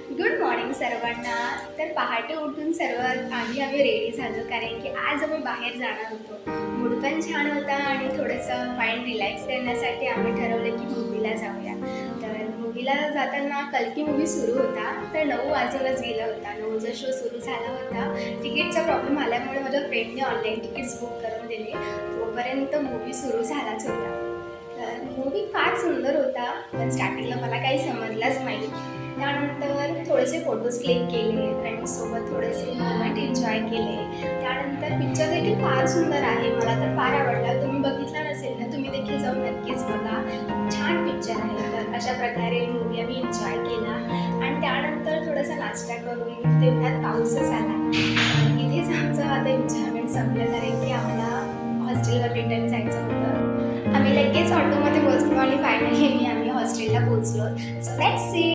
Good morning सर्वांना. तर पहाटे उठून सर्वात आधी आम्ही रेडी झालो, कारण की आज आम्ही बाहेर जाणार होतो. मूड पण छान होता आणि थोडंसं माइंड रिलॅक्स करण्यासाठी आम्ही ठरवलं की मूव्हीला जाऊया. तर मूव्हीला जाताना कल्की मूव्ही सुरू होता. तर 9 वाजूनच गेला होता. 9चा शो सुरू झाला होता. तिकीटचा प्रॉब्लेम आल्यामुळे माझ्या फ्रेंडने ऑनलाईन तिकीट्स बुक करून दिले. तोपर्यंत मूव्ही सुरू झालाच होता. तर मूव्ही फार सुंदर होता, पण स्टार्टिंगला मला काही समजलंच नाही. त्यानंतर थोडेसे फोटोज क्लिक केले, फ्रेंड्ससोबत थोडेसे मोमेंट एन्जॉय केले. त्यानंतर पिक्चर देखील फार सुंदर आहे, मला तर फार आवडला. तुम्ही बघितला नसेल ना, तुम्ही देखील जाऊन नक्कीच बघा. छान पिक्चर आहे. तर अशा प्रकारे मूव्ही आम्ही एन्जॉय केला आणि त्यानंतर थोडासा नाश्ता करून तेवढ्यात पाऊसच आला. इथेच आमचं आता एन्जॉयमेंट संपलं, कारण की आम्हाला हॉस्टेलवर रिटर्न जायचं होतं. आम्ही लगेच ऑटोमध्ये बसलो आणि फायनली आम्ही हॉस्टेलला पोहोचलो. So let's see.